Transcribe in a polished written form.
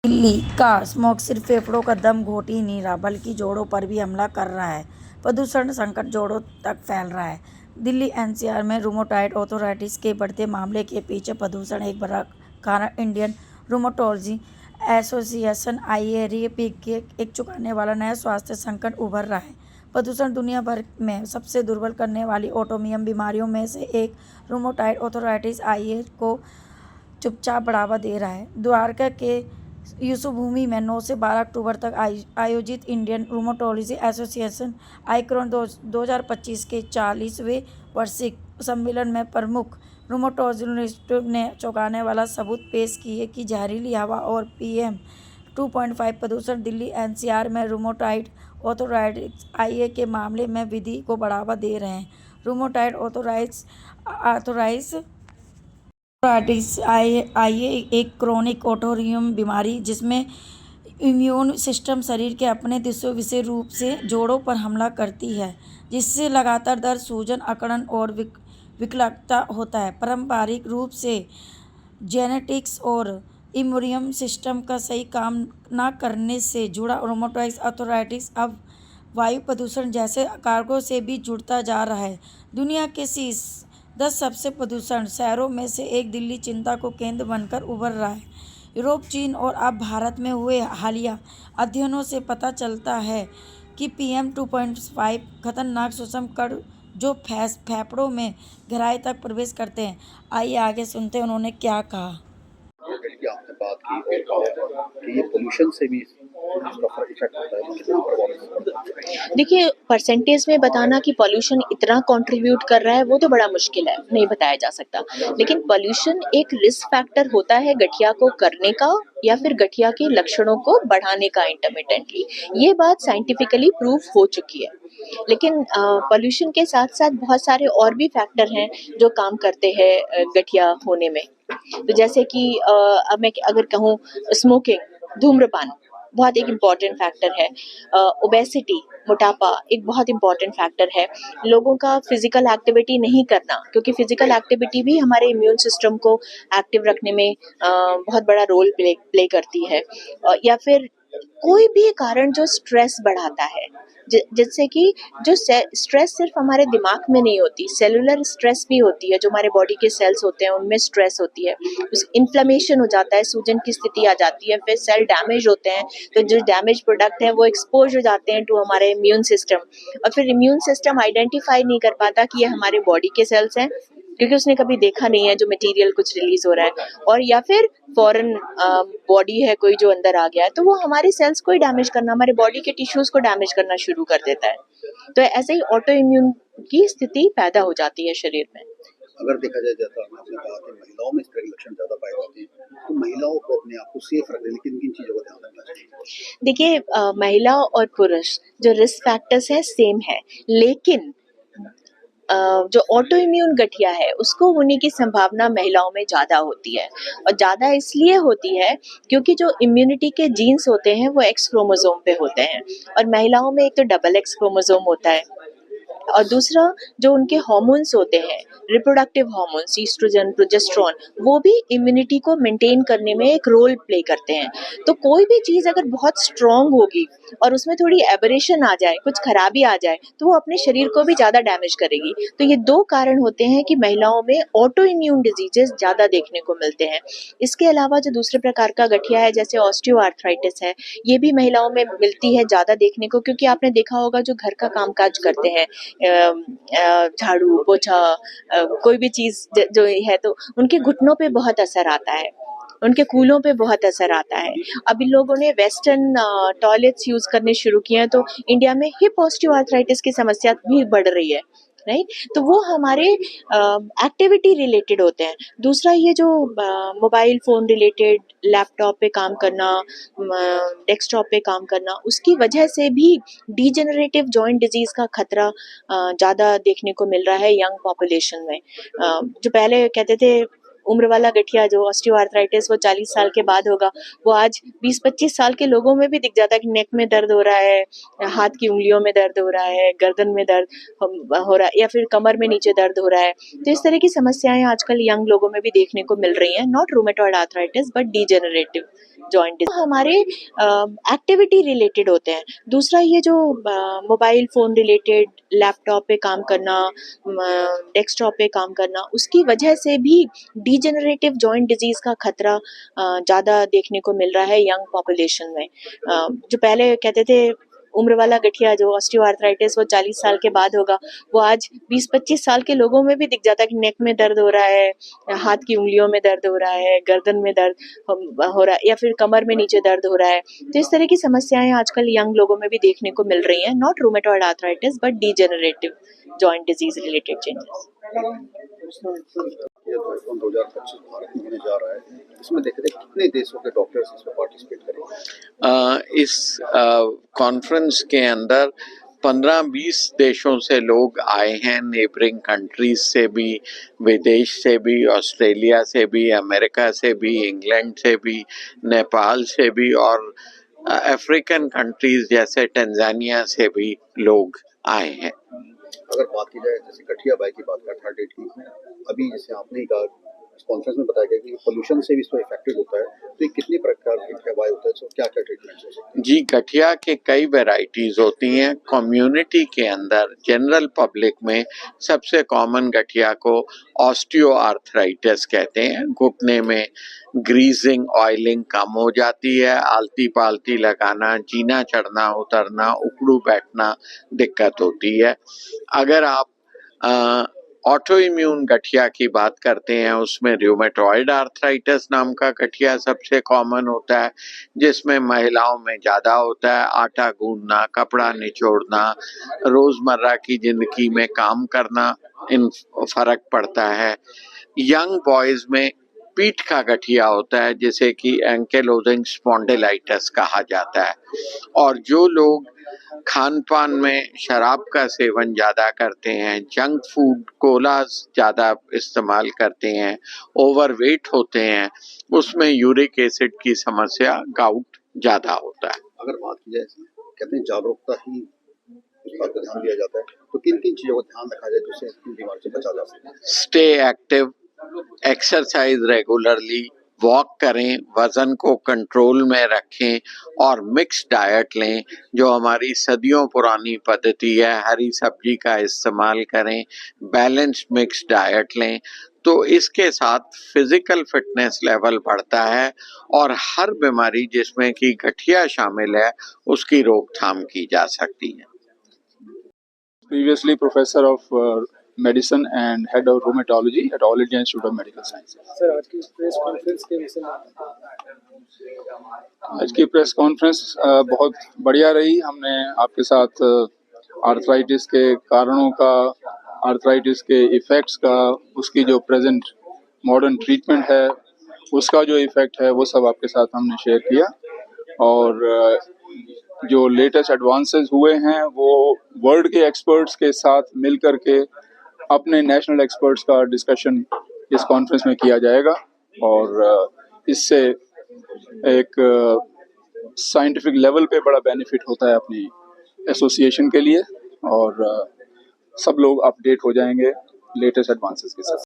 दिल्ली का स्मॉग सिर्फ फेफड़ों का दम घोट ही नहीं रहा बल्कि जोड़ों पर भी हमला कर रहा है। प्रदूषण संकट जोड़ों तक फैल रहा है। दिल्ली एनसीआर में रूमेटॉइड आर्थराइटिस के बढ़ते मामले के पीछे प्रदूषण एक बड़ा कारण इंडियन रूमेटोलॉजी एसोसिएशन IARP के एक चुकाने वाला नया स्वास्थ्य संकट उभर रहा है। प्रदूषण दुनिया भर में सबसे दुर्बल करने वाली ऑटोइम्यून बीमारियों में से एक रूमेटॉइड आर्थराइटिस IA को चुपचाप बढ़ावा दे रहा है। द्वारका के यशोभूमि में 9 से 12 अक्टूबर तक आयोजित इंडियन रूमेटोलॉजी एसोसिएशन आइक्रॉन 2025 के 40वें वार्षिक सम्मेलन में प्रमुख रूमेटोलॉजिस्ट ने चौंकाने वाला सबूत पेश किए कि जहरीली हवा और PM 2.5 प्रदूषण दिल्ली NCR में रूमेटॉइड आर्थराइटिस IA के मामले में वृद्धि को बढ़ावा दे रहे हैं। रूमेटॉइड आर्थराइटिस IA एक क्रोनिक ऑटोइम्यून बीमारी जिसमें इम्यून सिस्टम शरीर के अपने हिस्सों विशेष रूप से जोड़ों पर हमला करती है, जिससे लगातार दर्द, सूजन, अकड़न और विकलांगता होता है। पारंपरिक रूप से जेनेटिक्स और इम्यून सिस्टम का सही काम न करने से जुड़ा रूमेटॉइड आर्थराइटिस अब वायु प्रदूषण जैसे कारकों से भी जुड़ता जा रहा है। दुनिया के शीर्ष 10 सबसे प्रदूषण शहरों में से एक दिल्ली चिंता को केंद्र बनकर उभर रहा है। यूरोप, चीन और अब भारत में हुए हालिया अध्ययनों से पता चलता है कि PM 2.5 खतरनाक सूक्ष्म कण जो फेफड़ों में गहराई तक प्रवेश करते हैं। आइए आगे सुनते हैं उन्होंने क्या कहा। आपने बात की और कहा कि ये पोल्यूशन से भी इसका इफेक्ट होता है, कितना प्रभावित होता है। देखिए, परसेंटेज में बताना कि पॉल्यूशन इतना कंट्रीब्यूट कर रहा है वो तो बड़ा मुश्किल है, नहीं बताया जा सकता। लेकिन पॉल्यूशन एक रिस्क फैक्टर होता है गठिया को करने का या फिर गठिया के लक्षणों को बढ़ाने का इंटरमिटेंटली। ये बात साइंटिफिकली प्रूव हो चुकी है। लेकिन पॉल्यूशन के साथ साथ बहुत सारे और भी फैक्टर हैं जो काम करते हैं गठिया होने में। तो जैसे कि अब मैं अगर कहूँ, स्मोकिंग, धूम्रपान बहुत एक इम्पॉर्टेंट फैक्टर है। ओबेसिटी, मोटापा एक बहुत इम्पॉर्टेंट फैक्टर है। लोगों का फिजिकल एक्टिविटी नहीं करना, क्योंकि फिजिकल एक्टिविटी भी हमारे इम्यून सिस्टम को एक्टिव रखने में बहुत बड़ा रोल प्ले करती है। या फिर कोई भी कारण जो स्ट्रेस बढ़ाता है, जिससे कि जो स्ट्रेस सिर्फ हमारे दिमाग में नहीं होती, सेलुलर स्ट्रेस भी होती है, जो हमारे बॉडी के सेल्स होते हैं उनमें स्ट्रेस होती है, इन्फ्लेमेशन हो जाता है, सूजन की स्थिति आ जाती है, फिर सेल डैमेज होते हैं, तो जो डैमेज प्रोडक्ट है वो एक्सपोज हो जाते हैं टू हमारे इम्यून सिस्टम, और फिर इम्यून सिस्टम आइडेंटिफाई नहीं कर पाता कि ये हमारे बॉडी के सेल्स हैं, क्योंकि उसने कभी देखा नहीं है जो मटेरियल कुछ रिलीज हो रहा है, और या फिर फॉरेन बॉडी है कोई जो अंदर आ गया है, तो वो हमारे सेल्स को ही डैमेज करना, हमारे बॉडी के टिश्यूज को डैमेज करना शुरू कर देता है। तो ऐसे ही ऑटो इम्यून की स्थिति पैदा हो जाती है शरीर में। अगर देखा जाए, जैसा आपने कहा कि महिलाओं में इस तरह के लक्षण ज्यादा पाए जाते हैं, तो महिलाओं को अपने आप को सेफ रखने के लिए किन किन चीजों का ध्यान रखना चाहिए? देखिए, महिला और पुरुष जो रिस्क फैक्टर्स है सेम है, लेकिन जो ऑटो इम्यून गठिया है उसको होने की संभावना महिलाओं में ज्यादा होती है, और ज्यादा इसलिए होती है क्योंकि जो इम्यूनिटी के जीन्स होते हैं वो X क्रोमोसोम पे होते हैं, और महिलाओं में एक तो डबल X क्रोमोसोम होता है, और दूसरा जो उनके हार्मोन्स होते हैं, रिप्रोडक्टिव हार्मोन्स, ईस्ट्रोजन, प्रोजेस्टेरोन, वो भी इम्यूनिटी को मेंटेन करने में एक रोल प्ले करते हैं। तो कोई भी चीज अगर बहुत स्ट्रांग होगी और उसमें थोड़ी एबरेशन आ जाए, कुछ खराबी आ जाए, तो वो अपने शरीर को भी ज्यादा डैमेज करेगी। तो ये दो कारण होते हैं कि महिलाओं में ऑटो इम्यून डिजीजेस ज्यादा देखने को मिलते हैं। इसके अलावा जो दूसरे प्रकार का गठिया है, जैसे ऑस्टियोआर्थराइटिस है, ये भी महिलाओं में मिलती है ज्यादा देखने को, क्योंकि आपने देखा होगा जो घर का कामकाज करते हैं, झाड़ू पोछा, कोई भी चीज जो है, तो उनके घुटनों पे बहुत असर आता है, उनके कूलों पे बहुत असर आता है। अभी लोगों ने वेस्टर्न टॉयलेट्स यूज करने शुरू किए हैं, तो इंडिया में हिप ऑस्टियोआर्थराइटिस की समस्या भी बढ़ रही है, राइट। तो वो हमारे एक्टिविटी रिलेटेड होते हैं। दूसरा, ये जो मोबाइल फोन रिलेटेड, लैपटॉप पे काम करना, डेस्कटॉप पे काम करना, उसकी वजह से भी डीजेनरेटिव जॉइंट डिजीज का खतरा ज्यादा देखने को मिल रहा है यंग पॉपुलेशन में। जो पहले कहते थे उम्र वाला गठिया जो ऑस्टियोआर्थराइटिस वो 40 साल के बाद होगा, वो आज 20-25 साल के लोगों में भी दिख जाता है कि नेक में दर्द हो रहा है, हाथ की उंगलियों में दर्द हो रहा है, गर्दन में दर्द हो रहा है, या फिर कमर में नीचे दर्द हो रहा है। तो इस तरह की समस्याएं आजकल यंग लोगों में भी देखने को मिल रही हैं, not rheumatoid arthritis but degenerative joint हमारे एक्टिविटी रिलेटेड होते हैं। दूसरा ये जो मोबाइल फ़ोन रिलेटेड लैपटॉप पे काम करना, डेस्कटॉप पे काम करना, उसकी वजह से भी डिजेनरेटिव जॉइंट डिजीज़ का खतरा ज़्यादा देखने को मिल रहा है यंग पॉपुलेशन में। जो पहले कहते थे उम्र वाला गठिया जो ऑस्टियोआर्थराइटिस वो 40 साल के बाद होगा, वो आज 20-25 साल के लोगों में भी दिख जाता है कि नेक में दर्द हो रहा है, हाथ की उंगलियों में दर्द हो रहा है, गर्दन में दर्द हो रहा है या फिर कमर में नीचे दर्द हो रहा है। तो इस तरह की समस्याएं आजकल यंग लोगों में भी देखने को मिल रही हैं, not rheumatoid arthritis but degenerative joint disease related changes. ये आईफोन 2025 भारत में होने जा रहा है, इसमें देखते हैं कितने देशों के डॉक्टर्स इसमें पार्टिसिपेट करेंगे। इस कॉन्फ्रेंस के अंदर 15-20 देशों से लोग आए हैं, नेबरिंग कंट्रीज से भी, विदेश से भी, ऑस्ट्रेलिया से भी, अमेरिका से भी, इंग्लैंड से भी, नेपाल से भी और अफ्रीकन कंट्रीज जैसे टंजानिया से भी लोग आए हैं। अगर बात की जाए जैसे गठिया बाई की बात कर थर्ड डेट की, अभी जैसे आपने ही कहा कॉन्फ्रेंस में बताया गया कि पोल्यूशन से भी इसको इफेक्टेड होता है, तो ये कितनी प्रकार के गठिया होता है, तो क्या क्या ट्रीटमेंट हो सकते हैं? जी, गठिया के कई वैरायटीज होती हैं। कम्युनिटी के अंदर जनरल पब्लिक में सबसे कॉमन गठिया को ऑस्टियोआर्थराइटिस कहते हैं। घुटने में ग्रीजिंग, ऑयलिंग कम हो जाती है, आलती पालती लगाना, जीना चढ़ना उतरना, उकड़ू बैठना दिक्कत होती है। अगर आप ऑटो इम्यून गठिया की बात करते हैं, उसमें रूमेटॉइड आर्थराइटिस नाम का गठिया सबसे कॉमन होता है, जिसमें महिलाओं में ज़्यादा होता है। आटा गूंदना, कपड़ा निचोड़ना, रोज़मर्रा की ज़िंदगी में काम करना, इन फर्क पड़ता है। यंग बॉयज़ में पीठ का गठिया होता है, जिसे कि एंकिलोजिंग स्पॉन्डिलाइटिस कहा जाता है। और जो लोग खान पान में शराब का सेवन ज़्यादा करते हैं, जंक फूड कोलास ज़्यादा इस्तेमाल करते हैं, ओवरवेट होते हैं, उसमें यूरिक एसिड की समस्या, गाउट ज़्यादा होता है। अगर बात की जाए कहते हैं जागरूकता ही उस बात पर ध्यान दिया जाता है, तो किन किन चीज़ों का ध्यान रखा जाए जिससे इस बीमारी से बचा जा सके? Stay active, exercise regularly, walk करें, वज़न को कंट्रोल में रखें और मिक्स डाइट लें, जो हमारी सदियों पुरानी पद्धति है। हरी सब्जी का इस्तेमाल करें, बैलेंस्ड मिक्स डाइट लें, तो इसके साथ फिजिकल फिटनेस लेवल बढ़ता है और हर बीमारी जिसमें कि गठिया शामिल है, उसकी रोकथाम की जा सकती है। Previously professor of medicine and head of rheumatology at All India Institute of Medical Sciences. Sir आज की प्रेस कॉन्फ्रेंस के विषय में आज की प्रेस कॉन्फ्रेंस बहुत बढ़िया रही। हमने आपके साथ आर्थराइटिस के कारणों का, आर्थराइटिस के इफ़ेक्ट्स का, उसकी जो प्रेजेंट मॉडर्न ट्रीटमेंट है उसका जो इफ़ेक्ट है वो सब आपके साथ हमने शेयर किया। और जो लेटेस्ट एडवांसेस हुए हैं वो वर्ल्ड के एक्सपर्ट्स के साथ मिल कर के अपने नेशनल एक्सपर्ट्स का डिस्कशन इस कॉन्फ्रेंस में किया जाएगा और इससे एक साइंटिफिक लेवल पे बड़ा बेनिफिट होता है अपनी एसोसिएशन के लिए और सब लोग अपडेट हो जाएंगे लेटेस्ट एडवांसेस के साथ।